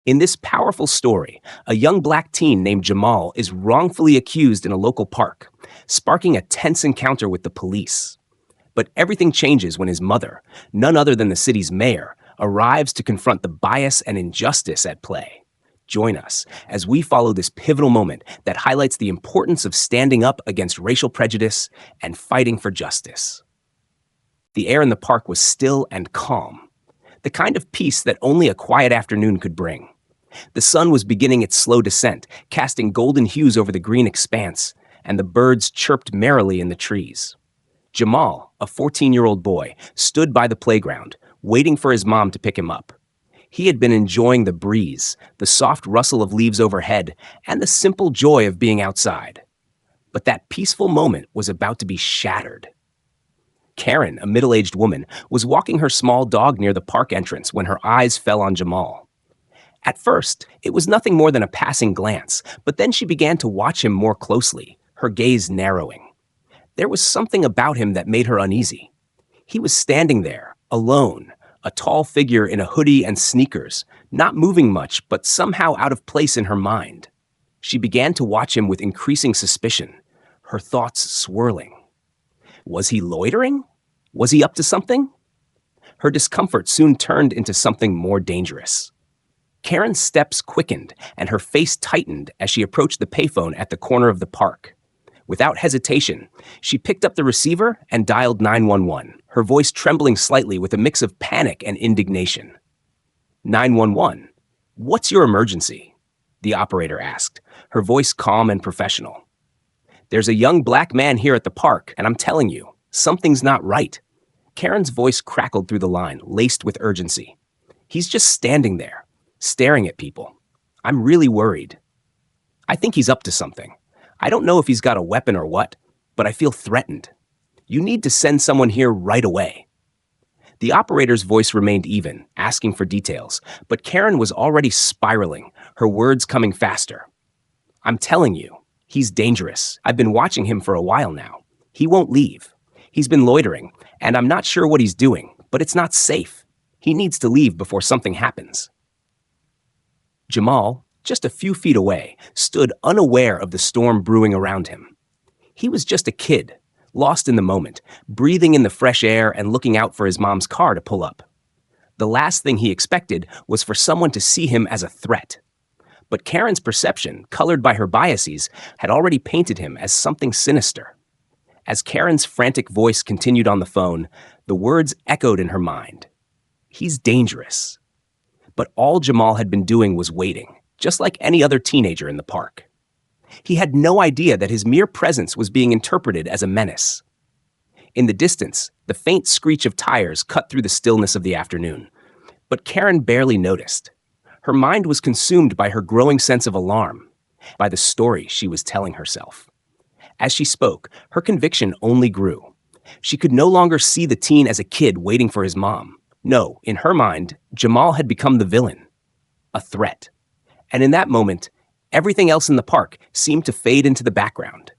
In this powerful story, a young black teen named Jamal is wrongfully accused in a local park, sparking a tense encounter with the police. But everything changes when his mother, none other than the city's mayor, arrives to confront the bias and injustice at play. Join us as we follow this pivotal moment that highlights the importance of standing up against racial prejudice and fighting for justice. The air in the park was still and calm, the kind of peace that only a quiet afternoon could bring. The sun was beginning its slow descent, casting golden hues over the green expanse, and the birds chirped merrily in the trees. Jamal, a 14-year-old boy, stood by the playground, waiting for his mom to pick him up. He had been enjoying the breeze, the soft rustle of leaves overhead, and the simple joy of being outside. But that peaceful moment was about to be shattered. Karen, a middle-aged woman, was walking her small dog near the park entrance when her eyes fell on Jamal. At first, it was nothing more than a passing glance, but then she began to watch him more closely, her gaze narrowing. There was something about him that made her uneasy. He was standing there, alone, a tall figure in a hoodie and sneakers, not moving much, but somehow out of place in her mind. She began to watch him with increasing suspicion, her thoughts swirling. Was he loitering? Was he up to something? Her discomfort soon turned into something more dangerous. Karen's steps quickened and her face tightened as she approached the payphone at the corner of the park. Without hesitation, she picked up the receiver and dialed 911, her voice trembling slightly with a mix of panic and indignation. 911, what's your emergency? The operator asked, her voice calm and professional. There's a young black man here at the park, and I'm telling you, something's not right. Karen's voice crackled through the line, laced with urgency. He's just standing there, staring at people. I'm really worried. I think he's up to something. I don't know if he's got a weapon or what, but I feel threatened. You need to send someone here right away. The operator's voice remained even, asking for details, but Karen was already spiraling, her words coming faster. I'm telling you, he's dangerous. I've been watching him for a while now. He won't leave. He's been loitering, and I'm not sure what he's doing, but it's not safe. He needs to leave before something happens. Jamal, just a few feet away, stood unaware of the storm brewing around him. He was just a kid, lost in the moment, breathing in the fresh air and looking out for his mom's car to pull up. The last thing he expected was for someone to see him as a threat. But Karen's perception, colored by her biases, had already painted him as something sinister. As Karen's frantic voice continued on the phone, the words echoed in her mind. He's dangerous. But all Jamal had been doing was waiting, just like any other teenager in the park. He had no idea that his mere presence was being interpreted as a menace. In the distance, the faint screech of tires cut through the stillness of the afternoon. But Karen barely noticed. Her mind was consumed by her growing sense of alarm, by the story she was telling herself. As she spoke, her conviction only grew. She could no longer see the teen as a kid waiting for his mom. No, in her mind, Jamal had become the villain, a threat. And in that moment, everything else in the park seemed to fade into the background.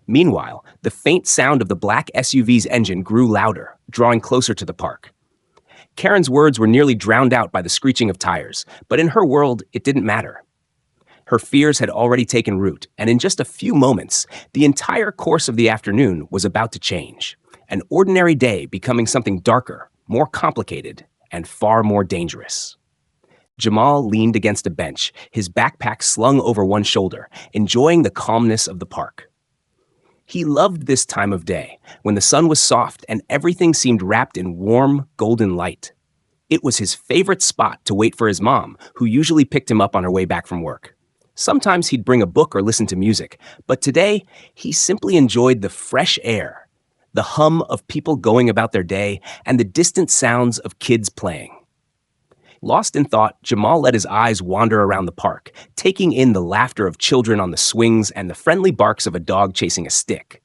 Meanwhile, the faint sound of the black SUV's engine grew louder, drawing closer to the park. Karen's words were nearly drowned out by the screeching of tires, but in her world, it didn't matter. Her fears had already taken root, and in just a few moments, the entire course of the afternoon was about to change, an ordinary day becoming something darker, more complicated, and far more dangerous. Jamal leaned against a bench, his backpack slung over one shoulder, enjoying the calmness of the park. He loved this time of day, when the sun was soft and everything seemed wrapped in warm, golden light. It was his favorite spot to wait for his mom, who usually picked him up on her way back from work. Sometimes he'd bring a book or listen to music, but today he simply enjoyed the fresh air, the hum of people going about their day, and the distant sounds of kids playing. Lost in thought, Jamal let his eyes wander around the park, taking in the laughter of children on the swings and the friendly barks of a dog chasing a stick.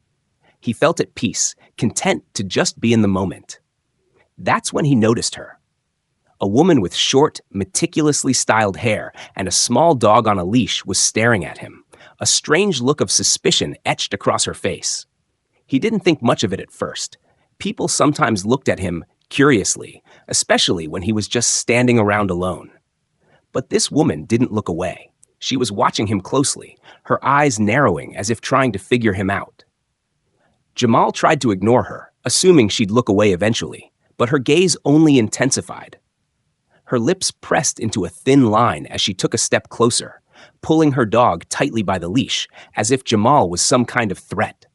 He felt at peace, content to just be in the moment. That's when he noticed her. A woman with short, meticulously styled hair and a small dog on a leash was staring at him, a strange look of suspicion etched across her face. He didn't think much of it at first. People sometimes looked at him curiously, especially when he was just standing around alone. But this woman didn't look away. She was watching him closely, her eyes narrowing as if trying to figure him out. Jamal tried to ignore her, assuming she'd look away eventually, but her gaze only intensified. Her lips pressed into a thin line as she took a step closer, pulling her dog tightly by the leash, as if Jamal was some kind of threat.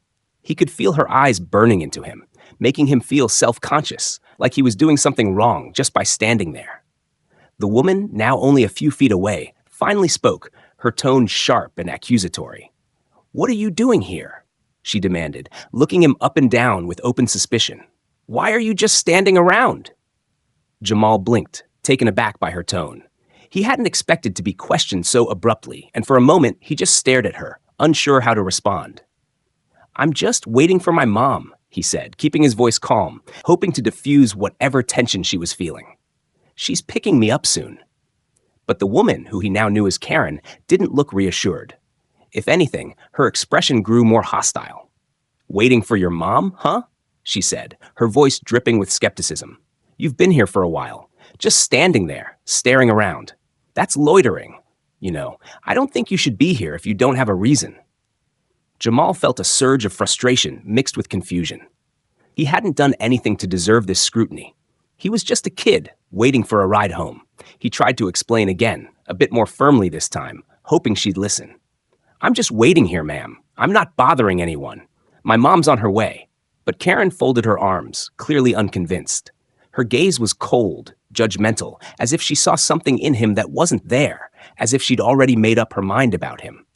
He could feel her eyes burning into him, making him feel self-conscious, like he was doing something wrong just by standing there. The woman, now only a few feet away, finally spoke, her tone sharp and accusatory. "What are you doing here?" she demanded, looking him up and down with open suspicion. "Why are you just standing around?" Jamal blinked, taken aback by her tone. He hadn't expected to be questioned so abruptly, and for a moment he just stared at her, unsure how to respond. "I'm just waiting for my mom," he said, keeping his voice calm, hoping to diffuse whatever tension she was feeling. "She's picking me up soon." But the woman, who he now knew as Karen, didn't look reassured. If anything, her expression grew more hostile. "Waiting for your mom, huh?" she said, her voice dripping with skepticism. "You've been here for a while, just standing there, staring around. That's loitering. I don't think you should be here if you don't have a reason." Jamal felt a surge of frustration mixed with confusion. He hadn't done anything to deserve this scrutiny. He was just a kid, waiting for a ride home. He tried to explain again, a bit more firmly this time, hoping she'd listen. "I'm just waiting here, ma'am. I'm not bothering anyone. My mom's on her way." But Karen folded her arms, clearly unconvinced. Her gaze was cold, judgmental, as if she saw something in him that wasn't there, as if she'd already made up her mind about him.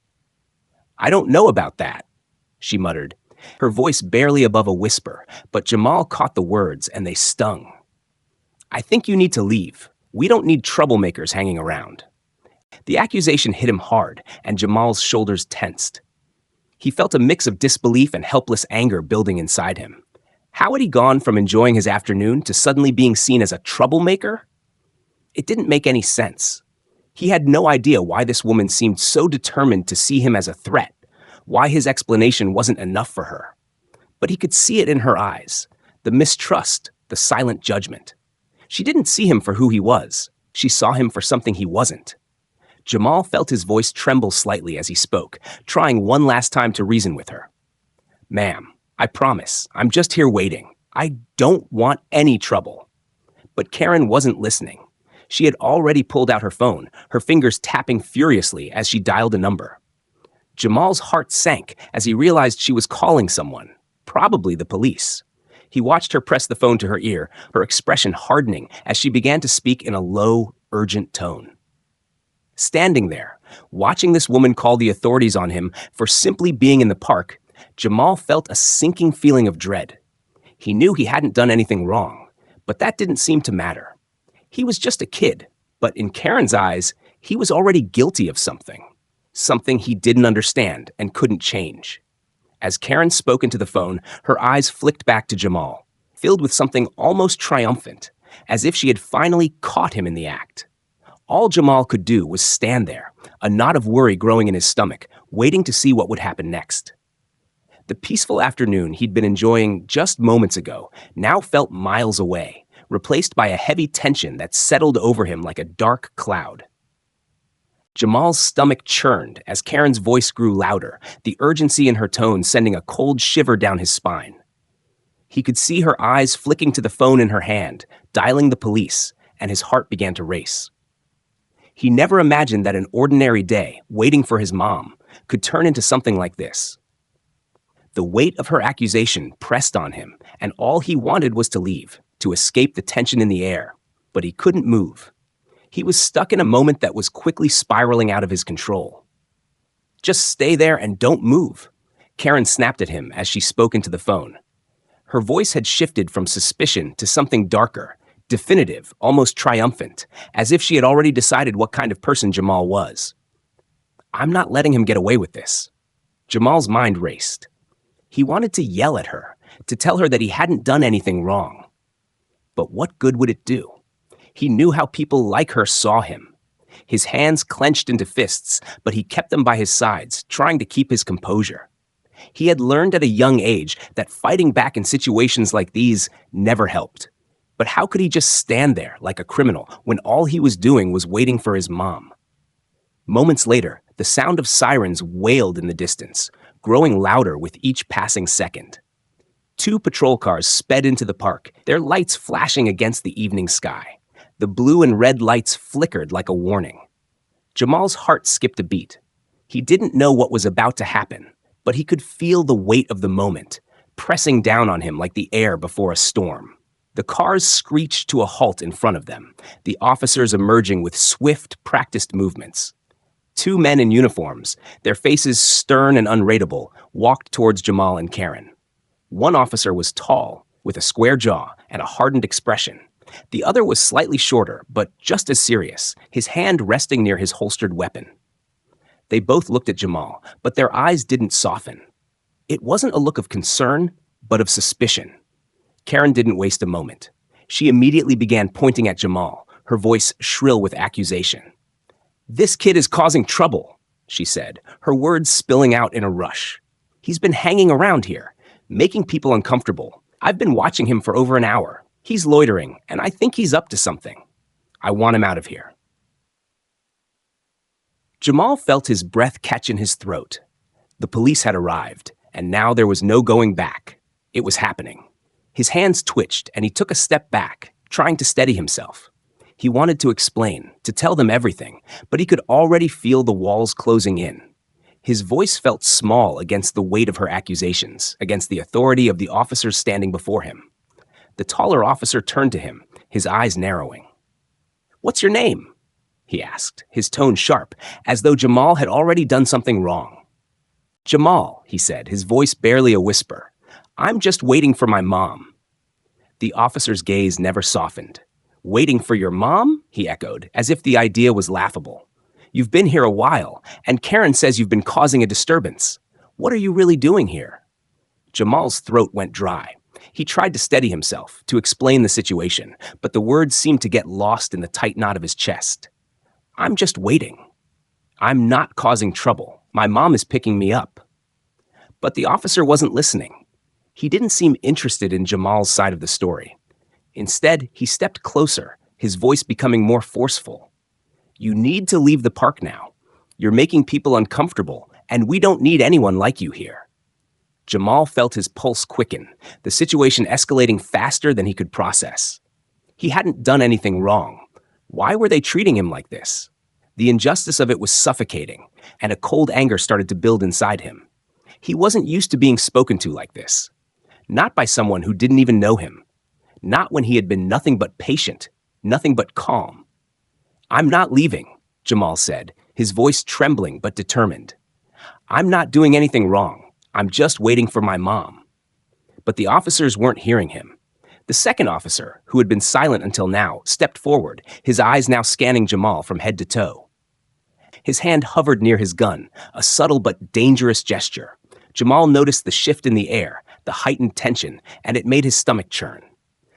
"I don't know about that," she muttered, her voice barely above a whisper, but Jamal caught the words and they stung. "I think you need to leave. We don't need troublemakers hanging around." The accusation hit him hard, and Jamal's shoulders tensed. He felt a mix of disbelief and helpless anger building inside him. How had he gone from enjoying his afternoon to suddenly being seen as a troublemaker? It didn't make any sense. He had no idea why this woman seemed so determined to see him as a threat, why his explanation wasn't enough for her. But he could see it in her eyes, the mistrust, the silent judgment. She didn't see him for who he was. She saw him for something he wasn't. Jamal felt his voice tremble slightly as he spoke, trying one last time to reason with her. "Ma'am, I promise, I'm just here waiting. I don't want any trouble." But Karen wasn't listening. She had already pulled out her phone, her fingers tapping furiously as she dialed a number. Jamal's heart sank as he realized she was calling someone, probably the police. He watched her press the phone to her ear, her expression hardening as she began to speak in a low, urgent tone. Standing there, watching this woman call the authorities on him for simply being in the park, Jamal felt a sinking feeling of dread. He knew he hadn't done anything wrong, but that didn't seem to matter. He was just a kid, but in Karen's eyes, he was already guilty of something he didn't understand and couldn't change. As Karen spoke into the phone, her eyes flicked back to Jamal, filled with something almost triumphant, as if she had finally caught him in the act. All Jamal could do was stand there, a knot of worry growing in his stomach, waiting to see what would happen next. The peaceful afternoon he'd been enjoying just moments ago now felt miles away, replaced by a heavy tension that settled over him like a dark cloud. Jamal's stomach churned as Karen's voice grew louder, the urgency in her tone sending a cold shiver down his spine. He could see her eyes flicking to the phone in her hand, dialing the police, and his heart began to race. He never imagined that an ordinary day, waiting for his mom, could turn into something like this. The weight of her accusation pressed on him, and all he wanted was to leave, to escape the tension in the air, but he couldn't move. He was stuck in a moment that was quickly spiraling out of his control. "Just stay there and don't move," Karen snapped at him as she spoke into the phone. Her voice had shifted from suspicion to something darker, definitive, almost triumphant, as if she had already decided what kind of person Jamal was. "I'm not letting him get away with this." Jamal's mind raced. He wanted to yell at her, to tell her that he hadn't done anything wrong. But what good would it do? He knew how people like her saw him. His hands clenched into fists, but he kept them by his sides, trying to keep his composure. He had learned at a young age that fighting back in situations like these never helped. But how could he just stand there like a criminal when all he was doing was waiting for his mom? Moments later, the sound of sirens wailed in the distance, growing louder with each passing second. Two patrol cars sped into the park, their lights flashing against the evening sky. The blue and red lights flickered like a warning. Jamal's heart skipped a beat. He didn't know what was about to happen, but he could feel the weight of the moment, pressing down on him like the air before a storm. The cars screeched to a halt in front of them, the officers emerging with swift, practiced movements. Two men in uniforms, their faces stern and unreadable, walked towards Jamal and Karen. One officer was tall, with a square jaw and a hardened expression. The other was slightly shorter, but just as serious, his hand resting near his holstered weapon. They both looked at Jamal, but their eyes didn't soften. It wasn't a look of concern, but of suspicion. Karen didn't waste a moment. She immediately began pointing at Jamal, her voice shrill with accusation. "This kid is causing trouble," she said, her words spilling out in a rush. "He's been hanging around here, making people uncomfortable. I've been watching him for over an hour. He's loitering, and I think he's up to something. I want him out of here." Jamal felt his breath catch in his throat. The police had arrived, and now there was no going back. It was happening. His hands twitched, and he took a step back, trying to steady himself. He wanted to explain, to tell them everything, but he could already feel the walls closing in. His voice felt small against the weight of her accusations, against the authority of the officers standing before him. The taller officer turned to him, his eyes narrowing. "What's your name?" he asked, his tone sharp, as though Jamal had already done something wrong. "Jamal," he said, his voice barely a whisper. "I'm just waiting for my mom." The officer's gaze never softened. "Waiting for your mom?" he echoed, as if the idea was laughable. "You've been here a while, and Karen says you've been causing a disturbance. What are you really doing here?" Jamal's throat went dry. He tried to steady himself, to explain the situation, but the words seemed to get lost in the tight knot of his chest. "I'm just waiting. I'm not causing trouble. My mom is picking me up." But the officer wasn't listening. He didn't seem interested in Jamal's side of the story. Instead, he stepped closer, his voice becoming more forceful. "You need to leave the park now. You're making people uncomfortable, and we don't need anyone like you here." Jamal felt his pulse quicken, the situation escalating faster than he could process. He hadn't done anything wrong. Why were they treating him like this? The injustice of it was suffocating, and a cold anger started to build inside him. He wasn't used to being spoken to like this. Not by someone who didn't even know him. Not when he had been nothing but patient, nothing but calm. "I'm not leaving," Jamal said, his voice trembling but determined. "I'm not doing anything wrong. I'm just waiting for my mom." But the officers weren't hearing him. The second officer, who had been silent until now, stepped forward, his eyes now scanning Jamal from head to toe. His hand hovered near his gun, a subtle but dangerous gesture. Jamal noticed the shift in the air, the heightened tension, and it made his stomach churn.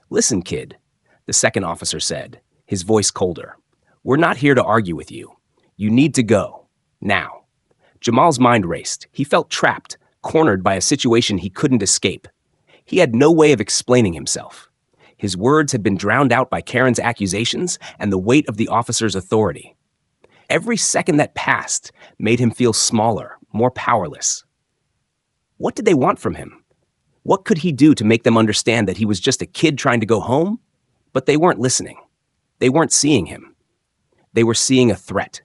"Listen, kid," the second officer said, his voice colder. "We're not here to argue with you. You need to go. Now." Jamal's mind raced. He felt trapped, cornered by a situation he couldn't escape. He had no way of explaining himself. His words had been drowned out by Karen's accusations and the weight of the officer's authority. Every second that passed made him feel smaller, more powerless. What did they want from him? What could he do to make them understand that he was just a kid trying to go home? But they weren't listening. They weren't seeing him. They were seeing a threat.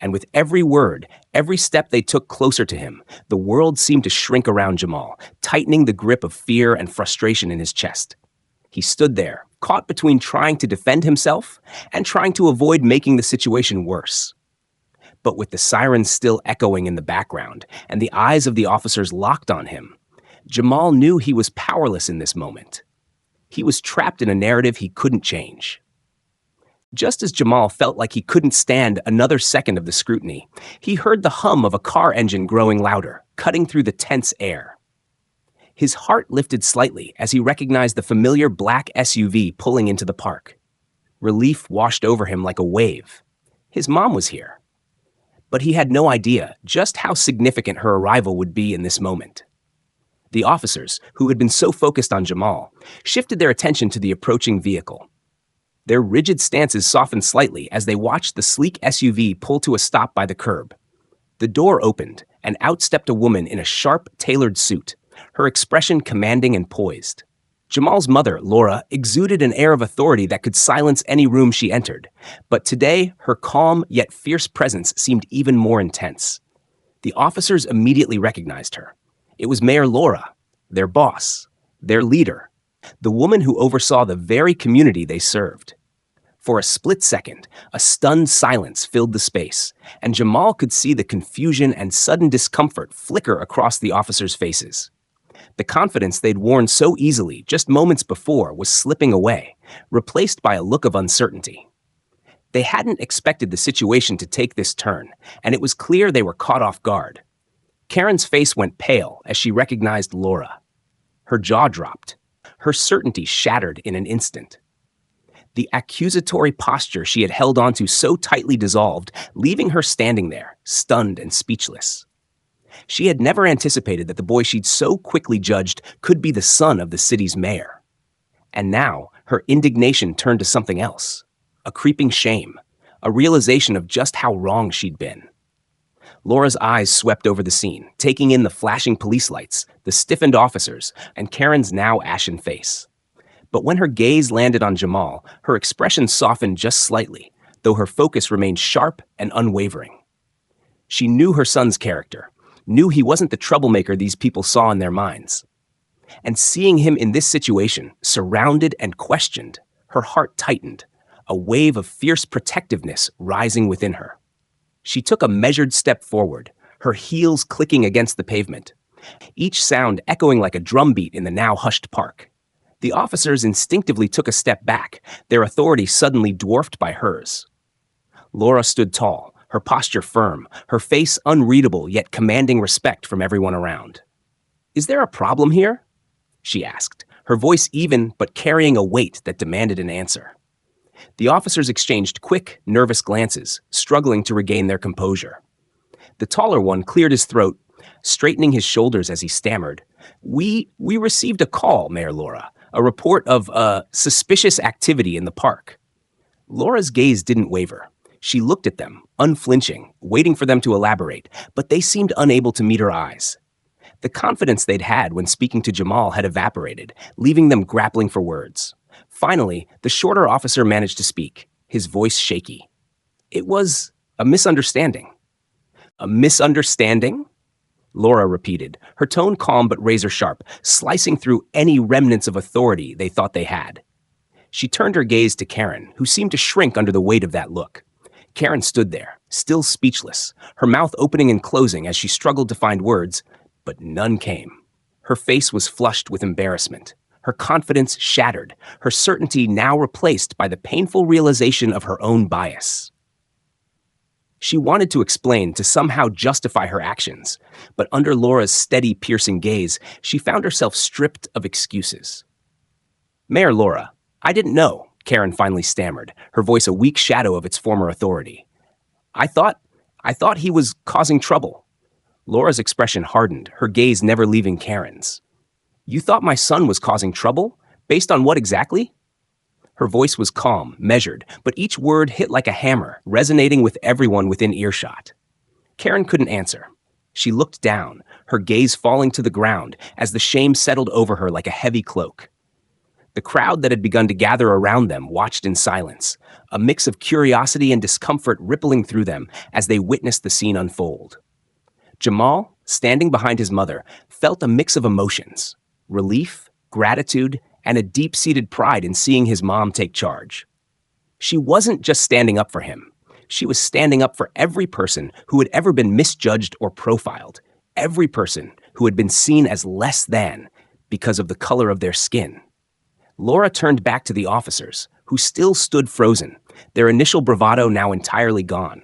And with every word, every step they took closer to him, the world seemed to shrink around Jamal, tightening the grip of fear and frustration in his chest. He stood there, caught between trying to defend himself and trying to avoid making the situation worse. But with the sirens still echoing in the background and the eyes of the officers locked on him, Jamal knew he was powerless in this moment. He was trapped in a narrative he couldn't change. Just as Jamal felt like he couldn't stand another second of the scrutiny, he heard the hum of a car engine growing louder, cutting through the tense air. His heart lifted slightly as he recognized the familiar black SUV pulling into the park. Relief washed over him like a wave. His mom was here. But he had no idea just how significant her arrival would be in this moment. The officers, who had been so focused on Jamal, shifted their attention to the approaching vehicle. Their rigid stances softened slightly as they watched the sleek SUV pull to a stop by the curb. The door opened, and out stepped a woman in a sharp, tailored suit, her expression commanding and poised. Jamal's mother, Laura, exuded an air of authority that could silence any room she entered, but today her calm yet fierce presence seemed even more intense. The officers immediately recognized her. It was Mayor Laura, their boss, their leader, the woman who oversaw the very community they served. For a split second, a stunned silence filled the space, and Jamal could see the confusion and sudden discomfort flicker across the officers' faces. The confidence they'd worn so easily just moments before was slipping away, replaced by a look of uncertainty. They hadn't expected the situation to take this turn, and it was clear they were caught off guard. Karen's face went pale as she recognized Laura. Her jaw dropped. Her certainty shattered in an instant. The accusatory posture she had held onto so tightly dissolved, leaving her standing there, stunned and speechless. She had never anticipated that the boy she'd so quickly judged could be the son of the city's mayor. And now, her indignation turned to something else. A creeping shame. A realization of just how wrong she'd been. Laura's eyes swept over the scene, taking in the flashing police lights, the stiffened officers, and Karen's now ashen face. But when her gaze landed on Jamal, her expression softened just slightly, though her focus remained sharp and unwavering. She knew her son's character, knew he wasn't the troublemaker these people saw in their minds. And seeing him in this situation, surrounded and questioned, her heart tightened, a wave of fierce protectiveness rising within her. She took a measured step forward, her heels clicking against the pavement, each sound echoing like a drumbeat in the now hushed park. The officers instinctively took a step back, their authority suddenly dwarfed by hers. Laura stood tall, her posture firm, her face unreadable yet commanding respect from everyone around. "Is there a problem here?" she asked, her voice even but carrying a weight that demanded an answer. The officers exchanged quick, nervous glances, struggling to regain their composure. The taller one cleared his throat, straightening his shoulders as he stammered. We received a call, Mayor Laura, a report of suspicious activity in the park." Laura's gaze didn't waver. She looked at them, unflinching, waiting for them to elaborate, but they seemed unable to meet her eyes. The confidence they'd had when speaking to Jamal had evaporated, leaving them grappling for words. Finally, the shorter officer managed to speak, his voice shaky. "It was a misunderstanding." "A misunderstanding?" Laura repeated, her tone calm but razor-sharp, slicing through any remnants of authority they thought they had. She turned her gaze to Karen, who seemed to shrink under the weight of that look. Karen stood there, still speechless, her mouth opening and closing as she struggled to find words, but none came. Her face was flushed with embarrassment, her confidence shattered, her certainty now replaced by the painful realization of her own bias. She wanted to explain, to somehow justify her actions, but under Laura's steady, piercing gaze, she found herself stripped of excuses. "Mayor Laura, I didn't know," Karen finally stammered, her voice a weak shadow of its former authority. I thought he was causing trouble." Laura's expression hardened, her gaze never leaving Karen's. "You thought my son was causing trouble? Based on what exactly?" Her voice was calm, measured, but each word hit like a hammer, resonating with everyone within earshot. Karen couldn't answer. She looked down, her gaze falling to the ground as the shame settled over her like a heavy cloak. The crowd that had begun to gather around them watched in silence, a mix of curiosity and discomfort rippling through them as they witnessed the scene unfold. Jamal, standing behind his mother, felt a mix of emotions: relief, gratitude, and a deep-seated pride in seeing his mom take charge. She wasn't just standing up for him. She was standing up for every person who had ever been misjudged or profiled, every person who had been seen as less than because of the color of their skin. Laura turned back to the officers, who still stood frozen, their initial bravado now entirely gone.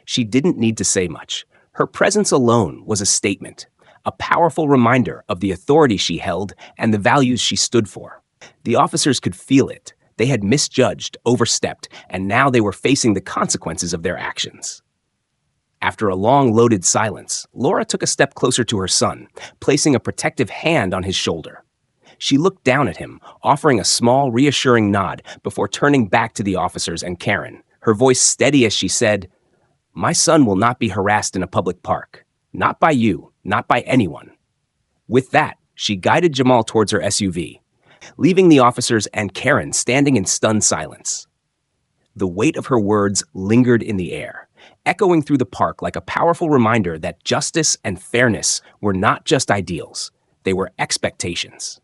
She didn't need to say much. Her presence alone was a statement, a powerful reminder of the authority she held and the values she stood for. The officers could feel it. They had misjudged, overstepped, and now they were facing the consequences of their actions. After a long, loaded silence, Laura took a step closer to her son, placing a protective hand on his shoulder. She looked down at him, offering a small, reassuring nod before turning back to the officers and Karen, her voice steady as she said, "My son will not be harassed in a public park. Not by you, not by anyone." With that, she guided Jamal towards her SUV, leaving the officers and Karen standing in stunned silence. The weight of her words lingered in the air, echoing through the park like a powerful reminder that justice and fairness were not just ideals, they were expectations.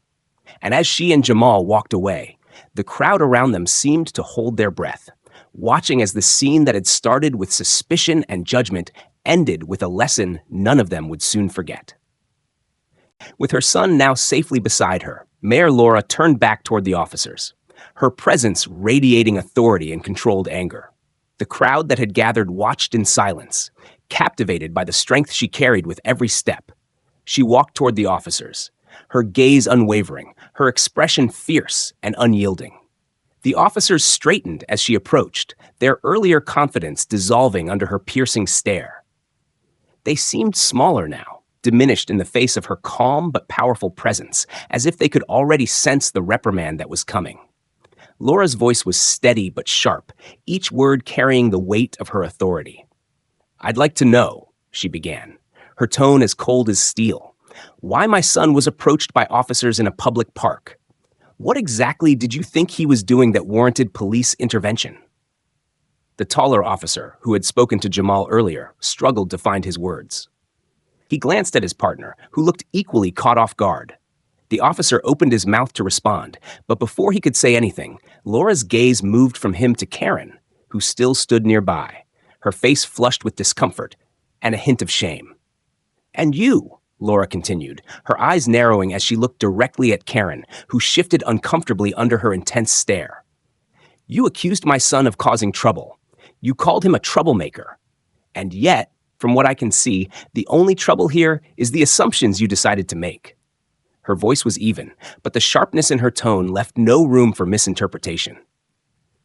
And as she and Jamal walked away, the crowd around them seemed to hold their breath, watching as the scene that had started with suspicion and judgment ended with a lesson none of them would soon forget. With her son now safely beside her, Mayor Laura turned back toward the officers, her presence radiating authority and controlled anger. The crowd that had gathered watched in silence, captivated by the strength she carried with every step. She walked toward the officers, her gaze unwavering, her expression fierce and unyielding. The officers straightened as she approached, their earlier confidence dissolving under her piercing stare. They seemed smaller now, diminished in the face of her calm but powerful presence, as if they could already sense the reprimand that was coming. Laura's voice was steady but sharp, each word carrying the weight of her authority. "I'd like to know," she began, her tone as cold as steel, "why my son was approached by officers in a public park. What exactly did you think he was doing that warranted police intervention?" The taller officer, who had spoken to Jamal earlier, struggled to find his words. He glanced at his partner, who looked equally caught off guard. The officer opened his mouth to respond, but before he could say anything, Laura's gaze moved from him to Karen, who still stood nearby, her face flushed with discomfort and a hint of shame. "And you," Laura continued, her eyes narrowing as she looked directly at Karen, who shifted uncomfortably under her intense stare. "You accused my son of causing trouble. You called him a troublemaker. And yet, from what I can see, the only trouble here is the assumptions you decided to make." Her voice was even, but the sharpness in her tone left no room for misinterpretation.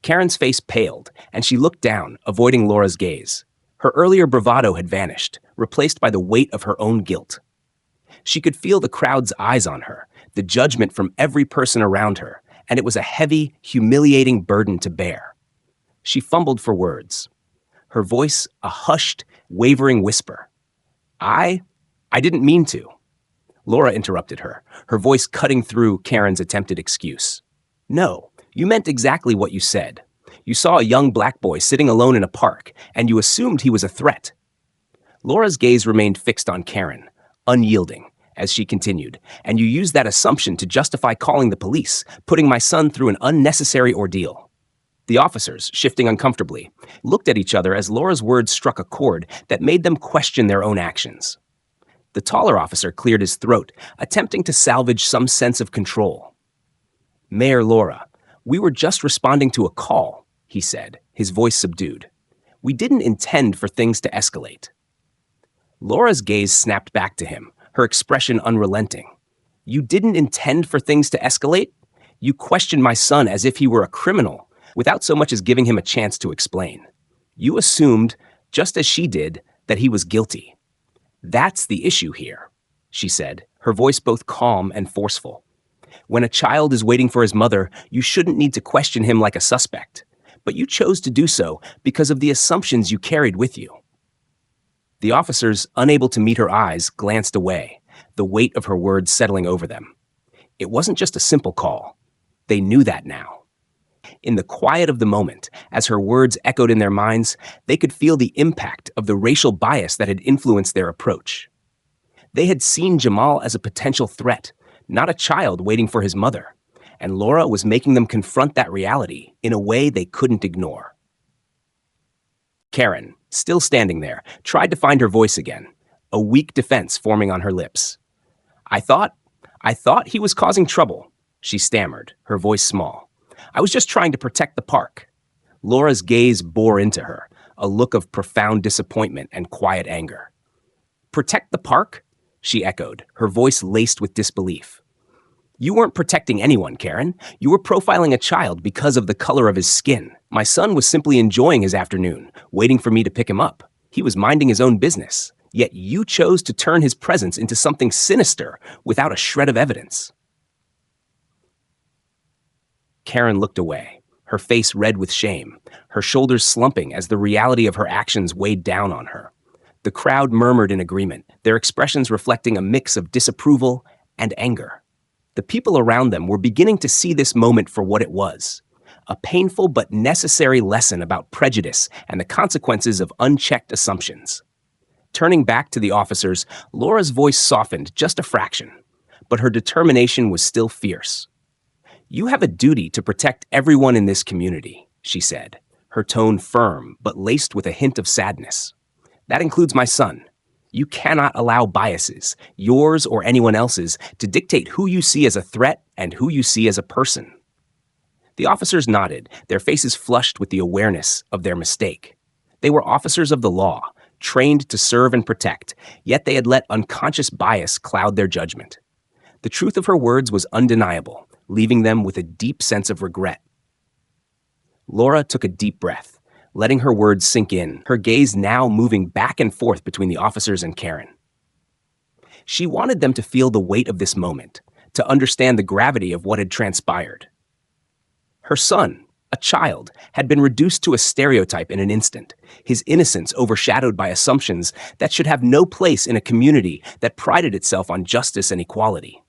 Karen's face paled, and she looked down, avoiding Laura's gaze. Her earlier bravado had vanished, replaced by the weight of her own guilt. She could feel the crowd's eyes on her, the judgment from every person around her, and it was a heavy, humiliating burden to bear. She fumbled for words, her voice a hushed, wavering whisper. I didn't mean to." Laura interrupted her, her voice cutting through Karen's attempted excuse. "No, you meant exactly what you said. You saw a young black boy sitting alone in a park, and you assumed he was a threat." Laura's gaze remained fixed on Karen, unyielding, as she continued, "And you used that assumption to justify calling the police, putting my son through an unnecessary ordeal." The officers, shifting uncomfortably, looked at each other as Laura's words struck a chord that made them question their own actions. The taller officer cleared his throat, attempting to salvage some sense of control. "Mayor Laura, we were just responding to a call," he said, his voice subdued. "We didn't intend for things to escalate." Laura's gaze snapped back to him, her expression unrelenting. "You didn't intend for things to escalate? You questioned my son as if he were a criminal, without so much as giving him a chance to explain. You assumed, just as she did, that he was guilty. That's the issue here," she said, her voice both calm and forceful. "When a child is waiting for his mother, you shouldn't need to question him like a suspect, but you chose to do so because of the assumptions you carried with you." The officers, unable to meet her eyes, glanced away, the weight of her words settling over them. It wasn't just a simple call. They knew that now. In the quiet of the moment, as her words echoed in their minds, they could feel the impact of the racial bias that had influenced their approach. They had seen Jamal as a potential threat, not a child waiting for his mother, and Laura was making them confront that reality in a way they couldn't ignore. Karen, still standing there, tried to find her voice again, a weak defense forming on her lips. I thought he was causing trouble," she stammered, her voice small. "I was just trying to protect the park." Laura's gaze bore into her, a look of profound disappointment and quiet anger. "Protect the park?" she echoed, her voice laced with disbelief. "You weren't protecting anyone, Karen. You were profiling a child because of the color of his skin. My son was simply enjoying his afternoon, waiting for me to pick him up. He was minding his own business, yet you chose to turn his presence into something sinister without a shred of evidence. Karen looked away, her face red with shame, her shoulders slumping as the reality of her actions weighed down on her. The crowd murmured in agreement, their expressions reflecting a mix of disapproval and anger. The people around them were beginning to see this moment for what it was, a painful but necessary lesson about prejudice and the consequences of unchecked assumptions. Turning back to the officers, Laura's voice softened just a fraction, but her determination was still fierce. "You have a duty to protect everyone in this community," she said, her tone firm but laced with a hint of sadness. "That includes my son. You cannot allow biases, yours or anyone else's, to dictate who you see as a threat and who you see as a person." The officers nodded, their faces flushed with the awareness of their mistake. They were officers of the law, trained to serve and protect, yet they had let unconscious bias cloud their judgment. The truth of her words was undeniable, leaving them with a deep sense of regret. Laura took a deep breath, letting her words sink in, her gaze now moving back and forth between the officers and Karen. She wanted them to feel the weight of this moment, to understand the gravity of what had transpired. Her son, a child, had been reduced to a stereotype in an instant, his innocence overshadowed by assumptions that should have no place in a community that prided itself on justice and equality.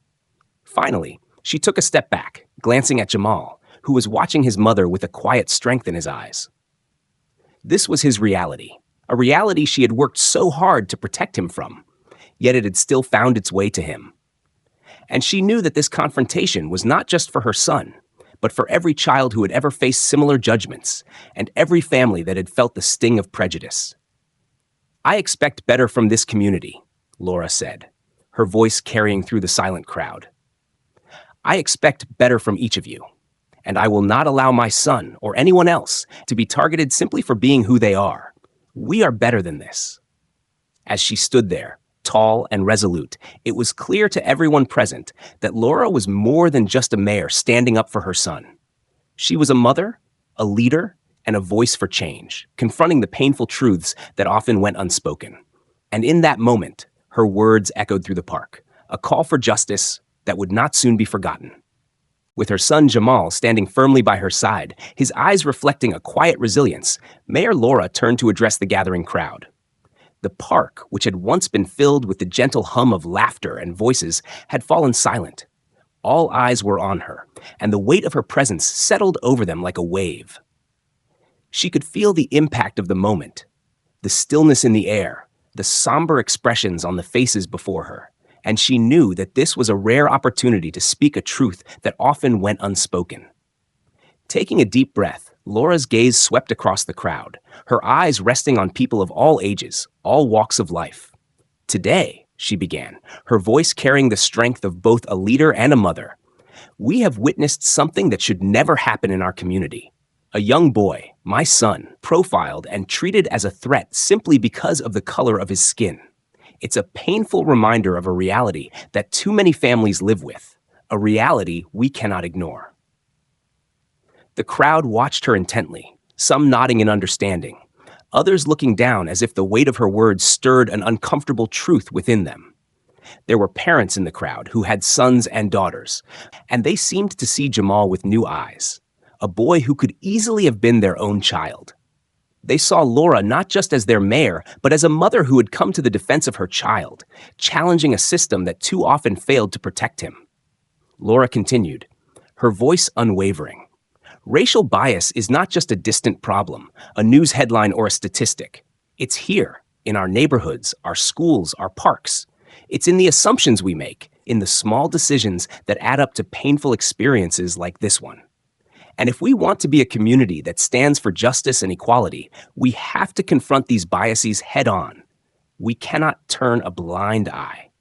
Finally, she took a step back, glancing at Jamal, who was watching his mother with a quiet strength in his eyes. This was his reality, a reality she had worked so hard to protect him from, yet it had still found its way to him. And she knew that this confrontation was not just for her son, but for every child who had ever faced similar judgments, and every family that had felt the sting of prejudice. "I expect better from this community," Laura said, her voice carrying through the silent crowd. "I expect better from each of you, and I will not allow my son or anyone else to be targeted simply for being who they are. We are better than this." As she stood there, tall and resolute, it was clear to everyone present that Laura was more than just a mayor standing up for her son. She was a mother, a leader, and a voice for change, confronting the painful truths that often went unspoken. And in that moment, her words echoed through the park, a call for justice that would not soon be forgotten. With her son Jamal standing firmly by her side, his eyes reflecting a quiet resilience, Mayor Laura turned to address the gathering crowd. The park, which had once been filled with the gentle hum of laughter and voices, had fallen silent. All eyes were on her, and the weight of her presence settled over them like a wave. She could feel the impact of the moment, the stillness in the air, the somber expressions on the faces before her, and she knew that this was a rare opportunity to speak a truth that often went unspoken. Taking a deep breath, Laura's gaze swept across the crowd, her eyes resting on people of all ages, all walks of life. "Today," she began, her voice carrying the strength of both a leader and a mother, "we have witnessed something that should never happen in our community. A young boy, my son, profiled and treated as a threat simply because of the color of his skin. It's a painful reminder of a reality that too many families live with, a reality we cannot ignore." The crowd watched her intently, some nodding in understanding, others looking down as if the weight of her words stirred an uncomfortable truth within them. There were parents in the crowd who had sons and daughters, and they seemed to see Jamal with new eyes, a boy who could easily have been their own child. They saw Laura not just as their mayor, but as a mother who had come to the defense of her child, challenging a system that too often failed to protect him. Laura continued, her voice unwavering. "Racial bias is not just a distant problem, a news headline or a statistic. It's here, in our neighborhoods, our schools, our parks. It's in the assumptions we make, in the small decisions that add up to painful experiences like this one. And if we want to be a community that stands for justice and equality, we have to confront these biases head on. We cannot turn a blind eye."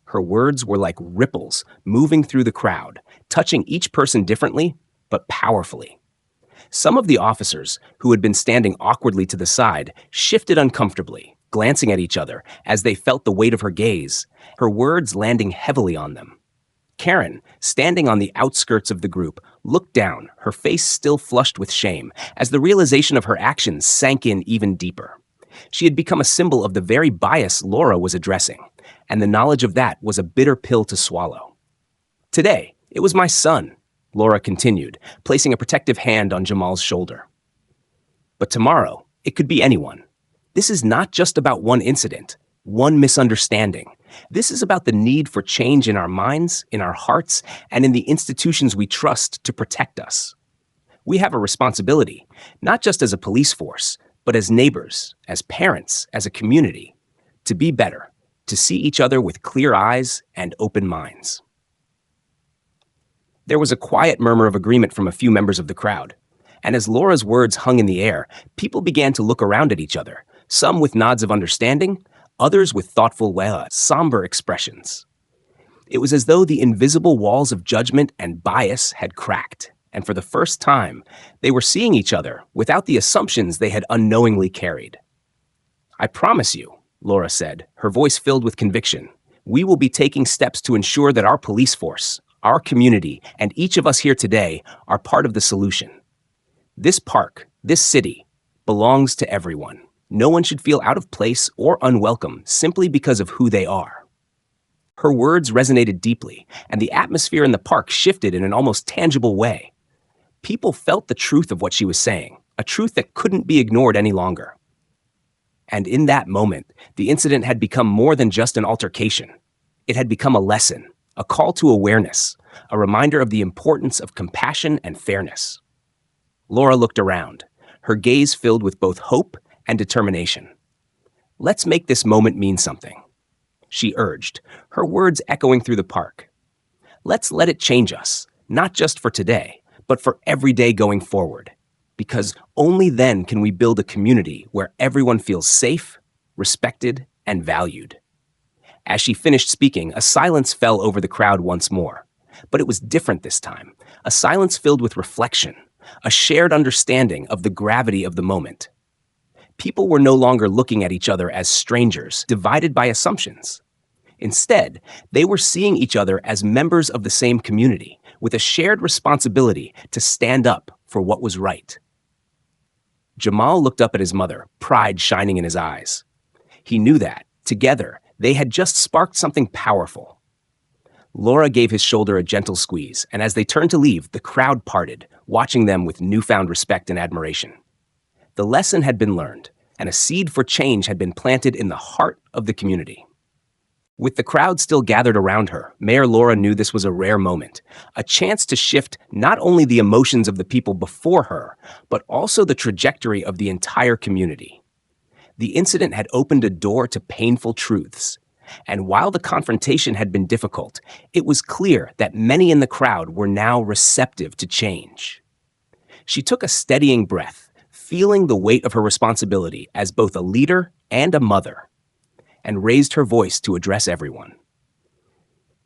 Her words were like ripples moving through the crowd, touching each person differently, but powerfully. Some of the officers, who had been standing awkwardly to the side, shifted uncomfortably, glancing at each other as they felt the weight of her gaze, her words landing heavily on them. Karen, standing on the outskirts of the group, looked down, her face still flushed with shame, as the realization of her actions sank in even deeper. She had become a symbol of the very bias Laura was addressing, and the knowledge of that was a bitter pill to swallow. Today, it was my son, Laura continued, placing a protective hand on Jamal's shoulder. But tomorrow, it could be anyone. This is not just about one incident, one misunderstanding. This is about the need for change in our minds, in our hearts, and in the institutions we trust to protect us. We have a responsibility, not just as a police force, but as neighbors, as parents, as a community, to be better, to see each other with clear eyes and open minds. There was a quiet murmur of agreement from a few members of the crowd, and as Laura's words hung in the air, people began to look around at each other, some with nods of understanding, others with thoughtful, somber expressions. It was as though the invisible walls of judgment and bias had cracked, and for the first time, they were seeing each other without the assumptions they had unknowingly carried. "I promise you," Laura said, her voice filled with conviction, "we will be taking steps to ensure that our police force, our community, and each of us here today are part of the solution. This park, this city, belongs to everyone. No one should feel out of place or unwelcome simply because of who they are." Her words resonated deeply, and the atmosphere in the park shifted in an almost tangible way. People felt the truth of what she was saying, a truth that couldn't be ignored any longer. And in that moment, the incident had become more than just an altercation. It had become a lesson, a call to awareness, a reminder of the importance of compassion and fairness. Laura looked around, her gaze filled with both hope and determination. "Let's make this moment mean something," she urged, her words echoing through the park. "Let's let it change us, not just for today, but for every day going forward, because only then can we build a community where everyone feels safe, respected, and valued." As she finished speaking, a silence fell over the crowd once more, but it was different this time, a silence filled with reflection, a shared understanding of the gravity of the moment. People were no longer looking at each other as strangers, divided by assumptions. Instead, they were seeing each other as members of the same community, with a shared responsibility to stand up for what was right. Jamal looked up at his mother, pride shining in his eyes. He knew that, together, they had just sparked something powerful. Laura gave his shoulder a gentle squeeze, and as they turned to leave, the crowd parted, watching them with newfound respect and admiration. The lesson had been learned, and a seed for change had been planted in the heart of the community. With the crowd still gathered around her, Mayor Laura knew this was a rare moment, a chance to shift not only the emotions of the people before her, but also the trajectory of the entire community. The incident had opened a door to painful truths, and while the confrontation had been difficult, it was clear that many in the crowd were now receptive to change. She took a steadying breath, feeling the weight of her responsibility as both a leader and a mother, and raised her voice to address everyone.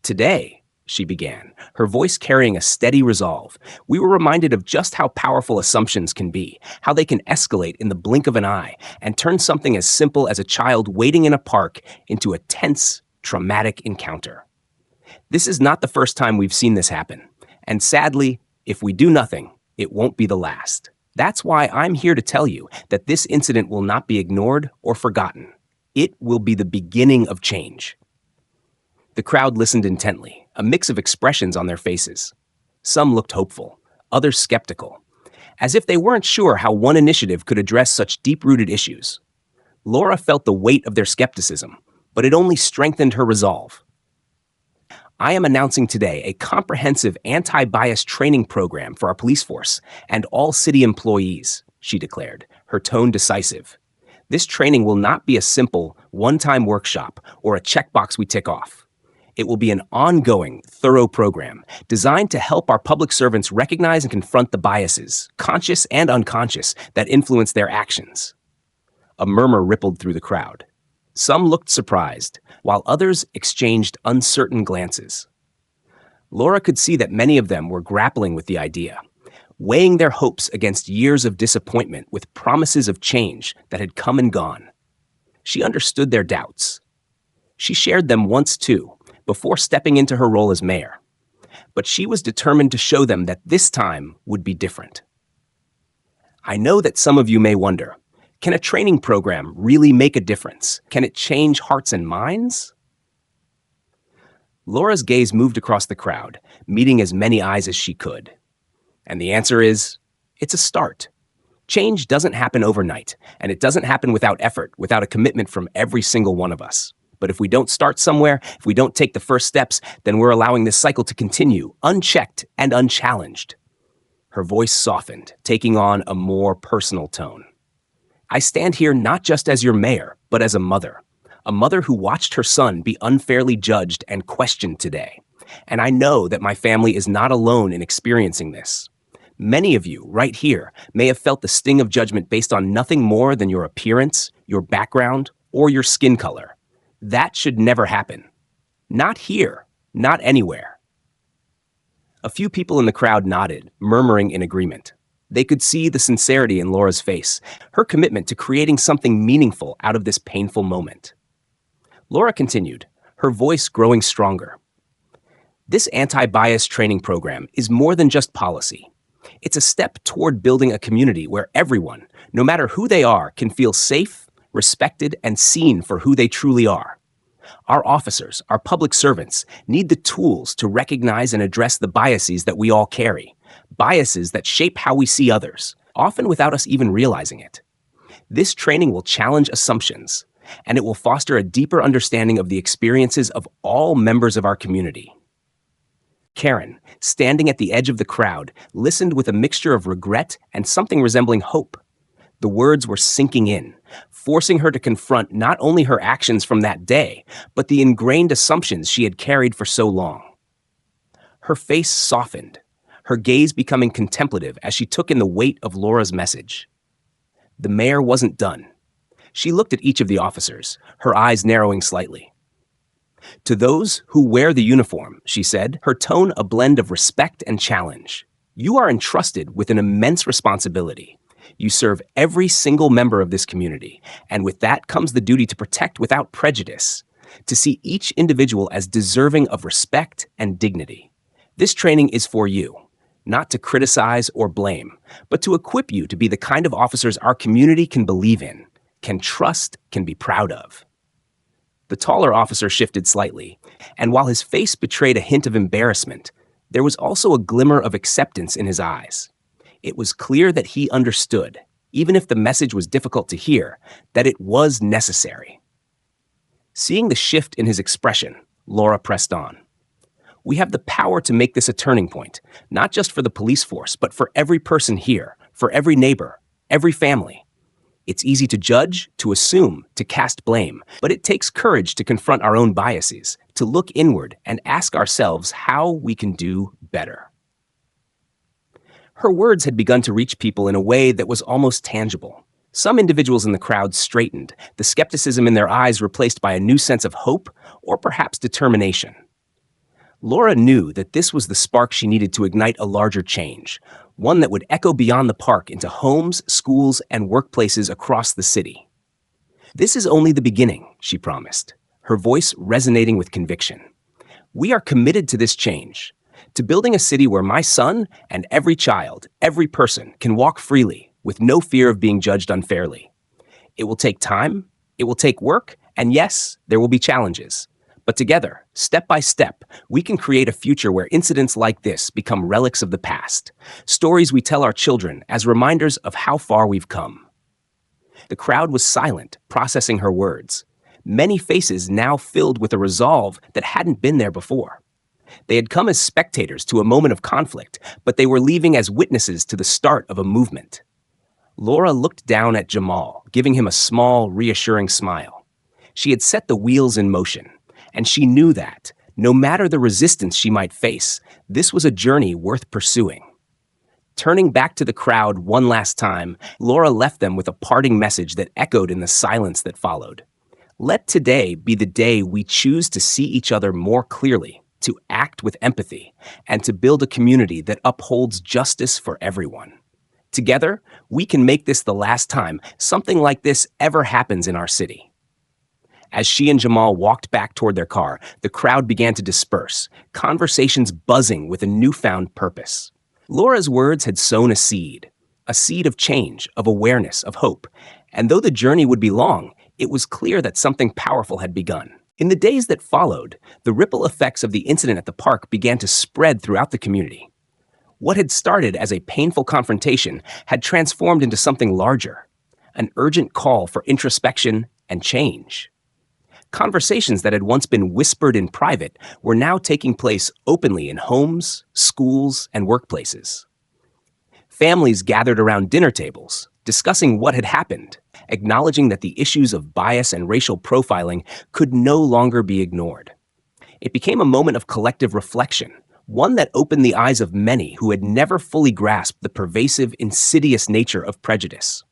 "Today," she began, her voice carrying a steady resolve, "we were reminded of just how powerful assumptions can be, how they can escalate in the blink of an eye and turn something as simple as a child waiting in a park into a tense, traumatic encounter. This is not the first time we've seen this happen, and sadly, if we do nothing, it won't be the last. That's why I'm here to tell you that this incident will not be ignored or forgotten. It will be the beginning of change." The crowd listened intently, a mix of expressions on their faces. Some looked hopeful, others skeptical, as if they weren't sure how one initiative could address such deep-rooted issues. Laura felt the weight of their skepticism, but it only strengthened her resolve. "I am announcing today a comprehensive anti-bias training program for our police force and all city employees," she declared, her tone decisive. "This training will not be a simple, one-time workshop or a checkbox we tick off. It will be an ongoing, thorough program designed to help our public servants recognize and confront the biases, conscious and unconscious, that influence their actions." A murmur rippled through the crowd. Some looked surprised, while others exchanged uncertain glances. Laura could see that many of them were grappling with the idea, weighing their hopes against years of disappointment with promises of change that had come and gone. She understood their doubts. She shared them once too, before stepping into her role as mayor. But she was determined to show them that this time would be different. "I know that some of you may wonder, Can a training program really make a difference? Can it change hearts and minds? Laura's gaze moved across the crowd, meeting as many eyes as she could. And the answer is, it's a start. Change doesn't happen overnight, and it doesn't happen without effort, without a commitment from every single one of us. But if we don't start somewhere, if we don't take the first steps, then we're allowing this cycle to continue, unchecked and unchallenged. Her voice softened, taking on a more personal tone. I stand here not just as your mayor, but as a mother who watched her son be unfairly judged and questioned today. And I know that my family is not alone in experiencing this. Many of you, right here, may have felt the sting of judgment based on nothing more than your appearance, your background, or your skin color. That should never happen. Not here, not anywhere. A few people in the crowd nodded, murmuring in agreement. They could see the sincerity in Laura's face, her commitment to creating something meaningful out of this painful moment. Laura continued, her voice growing stronger. This anti-bias training program is more than just policy. It's a step toward building a community where everyone, no matter who they are, can feel safe, respected, and seen for who they truly are. Our officers, our public servants, need the tools to recognize and address the biases that we all carry, biases that shape how we see others, often without us even realizing it. This training will challenge assumptions, and it will foster a deeper understanding of the experiences of all members of our community. Karen, standing at the edge of the crowd, listened with a mixture of regret and something resembling hope. The words were sinking in, forcing her to confront not only her actions from that day, but the ingrained assumptions she had carried for so long. Her face softened, her gaze becoming contemplative as she took in the weight of Laura's message. The mayor wasn't done. She looked at each of the officers, her eyes narrowing slightly. To those who wear the uniform, she said, her tone a blend of respect and challenge. You are entrusted with an immense responsibility. You serve every single member of this community, and with that comes the duty to protect without prejudice, to see each individual as deserving of respect and dignity. This training is for you, not to criticize or blame, but to equip you to be the kind of officers our community can believe in, can trust, can be proud of. The taller officer shifted slightly, and while his face betrayed a hint of embarrassment, there was also a glimmer of acceptance in his eyes. It was clear that he understood, even if the message was difficult to hear, that it was necessary. Seeing the shift in his expression, Laura pressed on. We have the power to make this a turning point, not just for the police force, but for every person here, for every neighbor, every family. It's easy to judge, to assume, to cast blame, but it takes courage to confront our own biases, to look inward and ask ourselves how we can do better. Her words had begun to reach people in a way that was almost tangible. Some individuals in the crowd straightened, the skepticism in their eyes replaced by a new sense of hope or perhaps determination. Laura knew that this was the spark she needed to ignite a larger change, one that would echo beyond the park into homes, schools, and workplaces across the city. This is only the beginning, she promised, her voice resonating with conviction. We are committed to this change, to building a city where my son and every child, every person can walk freely with no fear of being judged unfairly. It will take time, it will take work, and yes, there will be challenges. But together, step by step, we can create a future where incidents like this become relics of the past, stories we tell our children as reminders of how far we've come. The crowd was silent, processing her words. Many faces now filled with a resolve that hadn't been there before. They had come as spectators to a moment of conflict, but they were leaving as witnesses to the start of a movement. Laura looked down at Jamal, giving him a small, reassuring smile. She had set the wheels in motion. And she knew that, no matter the resistance she might face, this was a journey worth pursuing. Turning back to the crowd one last time, Laura left them with a parting message that echoed in the silence that followed. Let today be the day we choose to see each other more clearly, to act with empathy, and to build a community that upholds justice for everyone. Together, we can make this the last time something like this ever happens in our city. As she and Jamal walked back toward their car, the crowd began to disperse, conversations buzzing with a newfound purpose. Laura's words had sown a seed of change, of awareness, of hope, And though the journey would be long, it was clear that something powerful had begun. In the days that followed, the ripple effects of the incident at the park began to spread throughout the community. What had started as a painful confrontation had transformed into something larger, an urgent call for introspection and change. Conversations that had once been whispered in private were now taking place openly in homes, schools, and workplaces. Families gathered around dinner tables, discussing what had happened, acknowledging that the issues of bias and racial profiling could no longer be ignored. It became a moment of collective reflection, one that opened the eyes of many who had never fully grasped the pervasive, insidious nature of prejudice.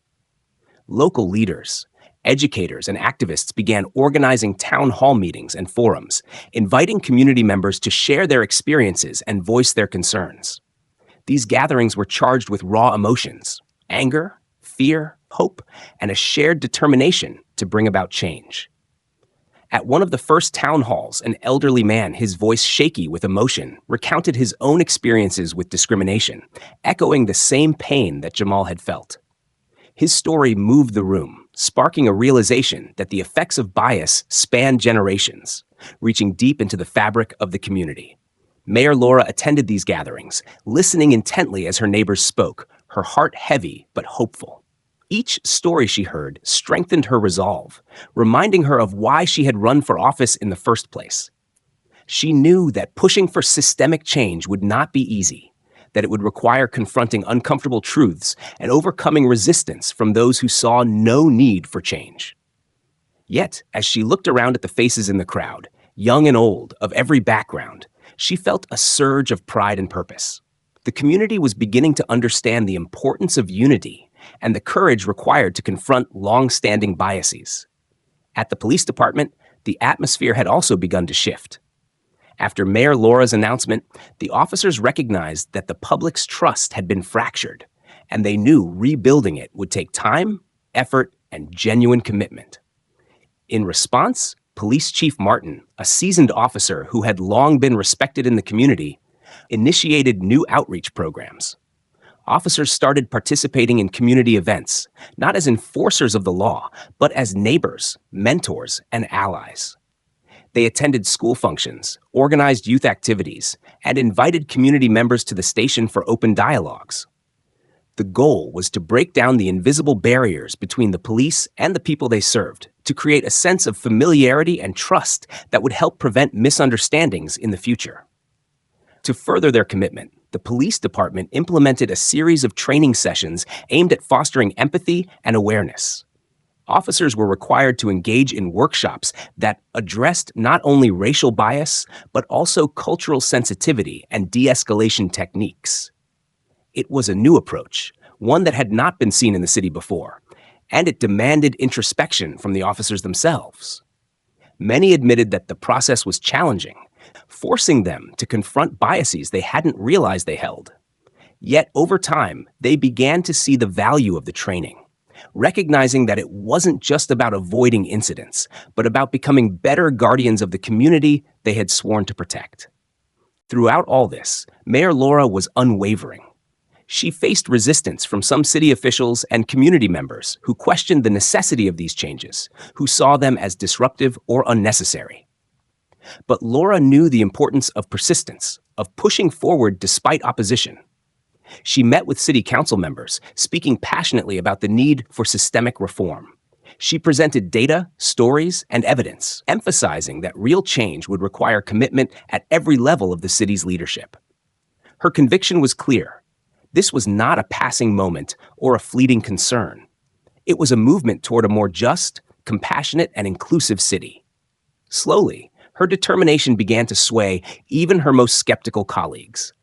Local leaders, educators, and activists began organizing town hall meetings and forums, inviting community members to share their experiences and voice their concerns. These gatherings were charged with raw emotions: anger, fear, hope, and a shared determination to bring about change. At one of the first town halls, an elderly man, his voice shaky with emotion, recounted his own experiences with discrimination, echoing the same pain that Jamal had felt. His story moved the room, sparking a realization that the effects of bias span generations, reaching deep into the fabric of the community. Mayor Laura attended these gatherings, listening intently as her neighbors spoke, her heart heavy but hopeful. Each story she heard strengthened her resolve, reminding her of why she had run for office in the first place. She knew that pushing for systemic change would not be easy, that it would require confronting uncomfortable truths and overcoming resistance from those who saw no need for change. Yet, as she looked around at the faces in the crowd, young and old, of every background, she felt a surge of pride and purpose. The community was beginning to understand the importance of unity and the courage required to confront long-standing biases. At the police department, the atmosphere had also begun to shift. After Mayor Laura's announcement, the officers recognized that the public's trust had been fractured, and they knew rebuilding it would take time, effort, and genuine commitment. In response, Police Chief Martin, a seasoned officer who had long been respected in the community, initiated new outreach programs. Officers started participating in community events, not as enforcers of the law, but as neighbors, mentors, and allies. They attended school functions, organized youth activities, and invited community members to the station for open dialogues. The goal was to break down the invisible barriers between the police and the people they served, to create a sense of familiarity and trust that would help prevent misunderstandings in the future. To further their commitment, the police department implemented a series of training sessions aimed at fostering empathy and awareness. Officers were required to engage in workshops that addressed not only racial bias, but also cultural sensitivity and de-escalation techniques. It was a new approach, one that had not been seen in the city before, and it demanded introspection from the officers themselves. Many admitted that the process was challenging, forcing them to confront biases they hadn't realized they held. Yet, over time, they began to see the value of the training, recognizing that it wasn't just about avoiding incidents, but about becoming better guardians of the community they had sworn to protect. Throughout all this, Mayor Laura was unwavering. She faced resistance from some city officials and community members who questioned the necessity of these changes, who saw them as disruptive or unnecessary. But Laura knew the importance of persistence, of pushing forward despite opposition. She met with city council members, speaking passionately about the need for systemic reform. She presented data, stories, and evidence, emphasizing that real change would require commitment at every level of the city's leadership. Her conviction was clear. This was not a passing moment or a fleeting concern. It was a movement toward a more just, compassionate, and inclusive city. Slowly, her determination began to sway even her most skeptical colleagues.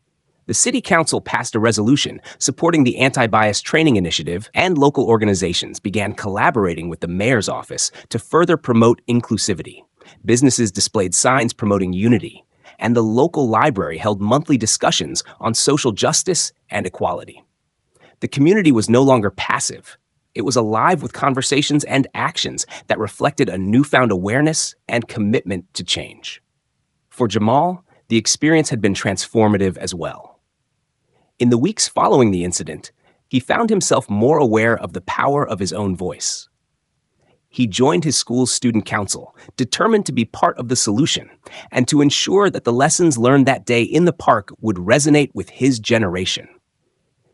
The city council passed a resolution supporting the anti-bias training initiative, and local organizations began collaborating with the mayor's office to further promote inclusivity. Businesses displayed signs promoting unity, and the local library held monthly discussions on social justice and equality. The community was no longer passive. It was alive with conversations and actions that reflected a newfound awareness and commitment to change. For Jamal, the experience had been transformative as well. In the weeks following the incident, he found himself more aware of the power of his own voice. He joined his school's student council, determined to be part of the solution and to ensure that the lessons learned that day in the park would resonate with his generation.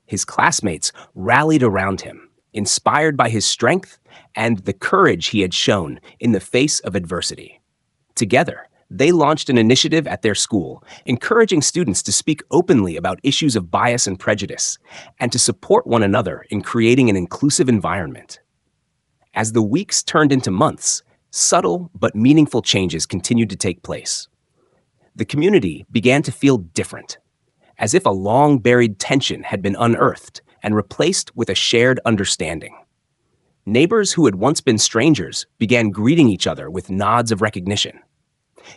His classmates rallied around him, inspired by his strength and the courage he had shown in the face of adversity. Together, they launched an initiative at their school, encouraging students to speak openly about issues of bias and prejudice, and to support one another in creating an inclusive environment. As the weeks turned into months, subtle but meaningful changes continued to take place. The community began to feel different, as if a long-buried tension had been unearthed and replaced with a shared understanding. Neighbors who had once been strangers began greeting each other with nods of recognition.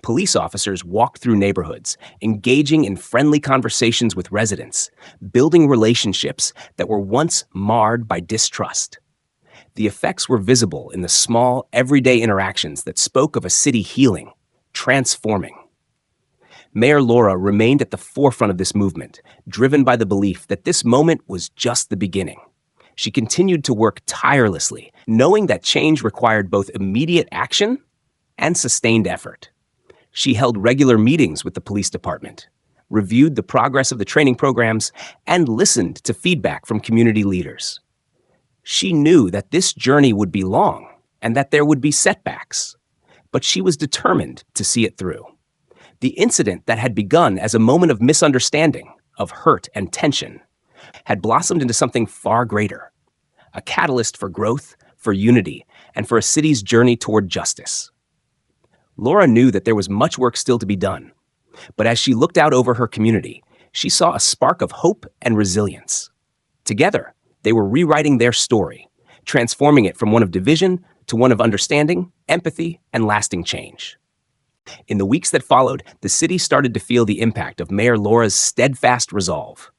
Police officers walked through neighborhoods, engaging in friendly conversations with residents, building relationships that were once marred by distrust. The effects were visible in the small, everyday interactions that spoke of a city healing, transforming. Mayor Laura remained at the forefront of this movement, driven by the belief that this moment was just the beginning. She continued to work tirelessly, knowing that change required both immediate action and sustained effort. She held regular meetings with the police department, reviewed the progress of the training programs, and listened to feedback from community leaders. She knew that this journey would be long and that there would be setbacks, but she was determined to see it through. The incident that had begun as a moment of misunderstanding, of hurt and tension, had blossomed into something far greater, a catalyst for growth, for unity, and for a city's journey toward justice. Laura knew that there was much work still to be done, but as she looked out over her community, she saw a spark of hope and resilience. Together, they were rewriting their story, transforming it from one of division to one of understanding, empathy, and lasting change. In the weeks that followed, the city started to feel the impact of Mayor Laura's steadfast resolve.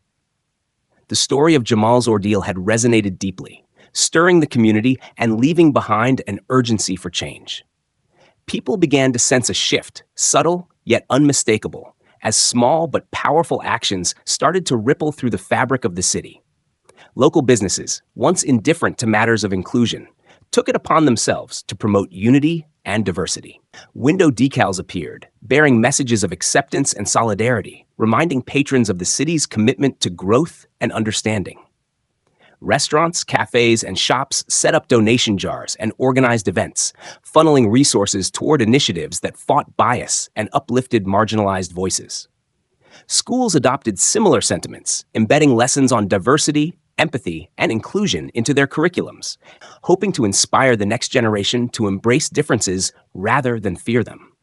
The story of Jamal's ordeal had resonated deeply, stirring the community and leaving behind an urgency for change. People began to sense a shift, subtle yet unmistakable, as small but powerful actions started to ripple through the fabric of the city. Local businesses, once indifferent to matters of inclusion, took it upon themselves to promote unity and diversity. Window decals appeared, bearing messages of acceptance and solidarity, reminding patrons of the city's commitment to growth and understanding. Restaurants, cafes, and shops set up donation jars and organized events, funneling resources toward initiatives that fought bias and uplifted marginalized voices. Schools adopted similar sentiments, embedding lessons on diversity, empathy, and inclusion into their curriculums, hoping to inspire the next generation to embrace differences rather than fear them.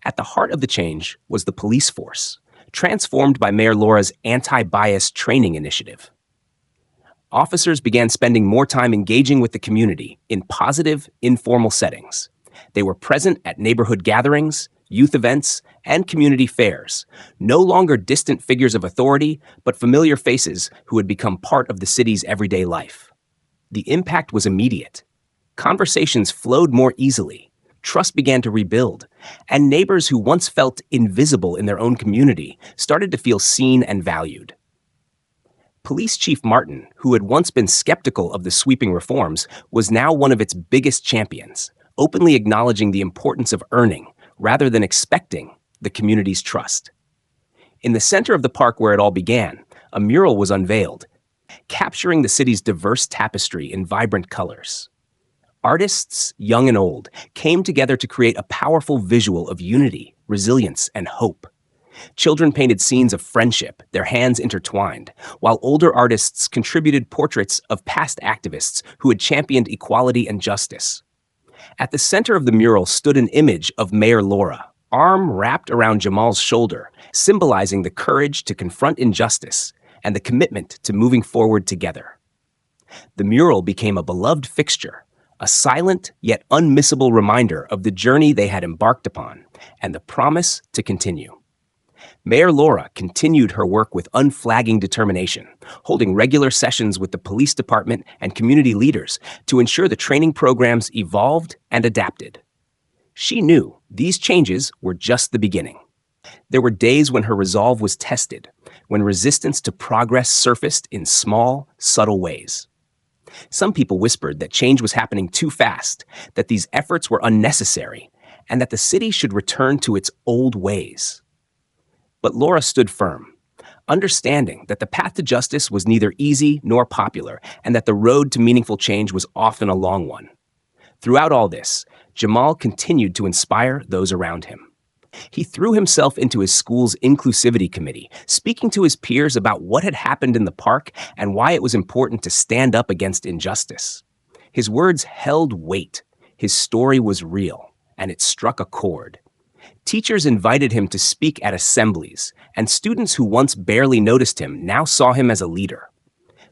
At the heart of the change was the police force, transformed by Mayor Laura's anti-bias training initiative. Officers began spending more time engaging with the community in positive, informal settings. They were present at neighborhood gatherings, youth events, and community fairs, no longer distant figures of authority, but familiar faces who had become part of the city's everyday life. The impact was immediate. Conversations flowed more easily, trust began to rebuild, and neighbors who once felt invisible in their own community started to feel seen and valued. Police Chief Martin, who had once been skeptical of the sweeping reforms, was now one of its biggest champions, openly acknowledging the importance of earning, rather than expecting, the community's trust. In the center of the park where it all began, a mural was unveiled, capturing the city's diverse tapestry in vibrant colors. Artists, young and old, came together to create a powerful visual of unity, resilience, and hope. Children painted scenes of friendship, their hands intertwined, while older artists contributed portraits of past activists who had championed equality and justice. At the center of the mural stood an image of Mayor Laura, arm wrapped around Jamal's shoulder, symbolizing the courage to confront injustice and the commitment to moving forward together. The mural became a beloved fixture, a silent yet unmissable reminder of the journey they had embarked upon and the promise to continue. Mayor Laura continued her work with unflagging determination, holding regular sessions with the police department and community leaders to ensure the training programs evolved and adapted. She knew these changes were just the beginning. There were days when her resolve was tested, when resistance to progress surfaced in small, subtle ways. Some people whispered that change was happening too fast, that these efforts were unnecessary, and that the city should return to its old ways. But Laura stood firm, understanding that the path to justice was neither easy nor popular, and that the road to meaningful change was often a long one. Throughout all this, Jamal continued to inspire those around him. He threw himself into his school's inclusivity committee, speaking to his peers about what had happened in the park and why it was important to stand up against injustice. His words held weight. His story was real, and it struck a chord. Teachers invited him to speak at assemblies, and students who once barely noticed him now saw him as a leader.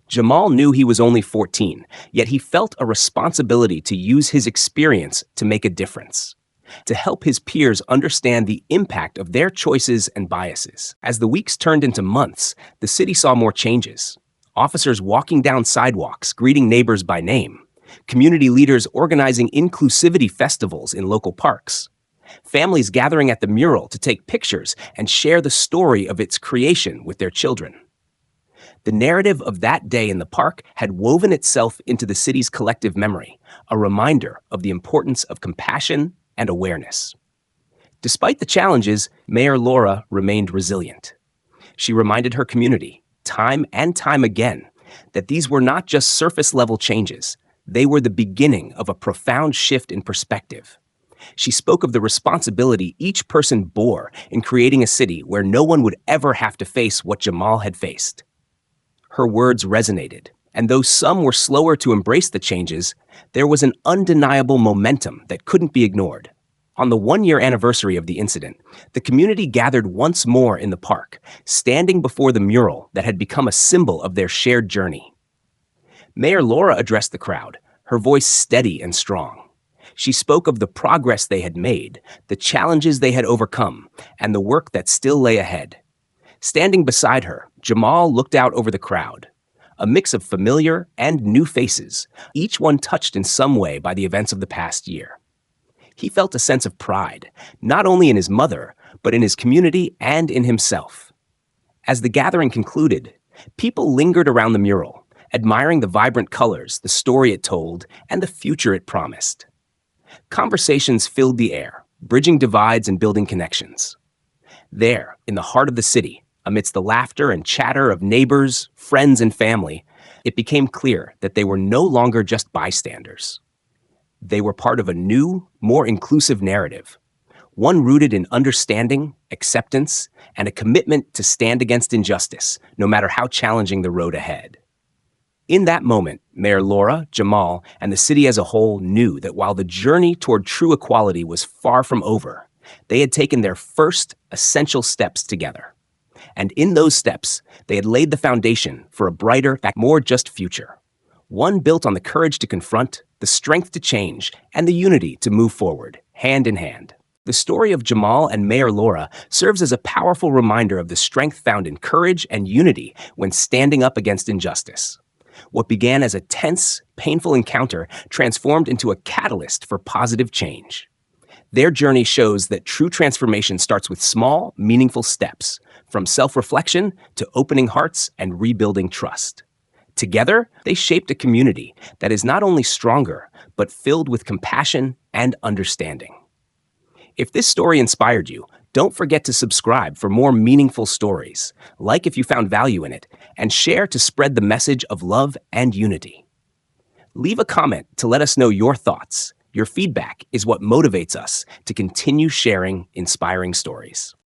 Jamal knew he was only 14, yet he felt a responsibility to use his experience to make a difference, to help his peers understand the impact of their choices and biases. As the weeks turned into months, the city saw more changes. Officers walking down sidewalks, greeting neighbors by name. Community leaders organizing inclusivity festivals in local parks. Families gathering at the mural to take pictures and share the story of its creation with their children. The narrative of that day in the park had woven itself into the city's collective memory, a reminder of the importance of compassion and awareness. Despite the challenges, Mayor Laura remained resilient. She reminded her community, time and time again, that these were not just surface-level changes. They were the beginning of a profound shift in perspective. She spoke of the responsibility each person bore in creating a city where no one would ever have to face what Jamal had faced. Her words resonated, and though some were slower to embrace the changes, there was an undeniable momentum that couldn't be ignored. On the one-year anniversary of the incident, the community gathered once more in the park, standing before the mural that had become a symbol of their shared journey. Mayor Laura addressed the crowd, her voice steady and strong. She spoke of the progress they had made, the challenges they had overcome, and the work that still lay ahead. Standing beside her, Jamal looked out over the crowd, a mix of familiar and new faces, each one touched in some way by the events of the past year. He felt a sense of pride, not only in his mother, but in his community and in himself. As the gathering concluded, people lingered around the mural, admiring the vibrant colors, the story it told, and the future it promised. Conversations filled the air, bridging divides and building connections. There, in the heart of the city, amidst the laughter and chatter of neighbors, friends, and family, it became clear that they were no longer just bystanders. They were part of a new, more inclusive narrative, one rooted in understanding, acceptance, and a commitment to stand against injustice, no matter how challenging the road ahead. In that moment, Mayor Laura, Jamal, and the city as a whole knew that while the journey toward true equality was far from over, they had taken their first essential steps together. And in those steps, they had laid the foundation for a brighter, more just future. One built on the courage to confront, the strength to change, and the unity to move forward, hand in hand. The story of Jamal and Mayor Laura serves as a powerful reminder of the strength found in courage and unity when standing up against injustice. What began as a tense, painful encounter transformed into a catalyst for positive change. Their journey shows that true transformation starts with small, meaningful steps, from self-reflection to opening hearts and rebuilding trust. Together, they shaped a community that is not only stronger, but filled with compassion and understanding. If this story inspired you, don't forget to subscribe for more meaningful stories, like if you found value in it, and share to spread the message of love and unity. Leave a comment to let us know your thoughts. Your feedback is what motivates us to continue sharing inspiring stories.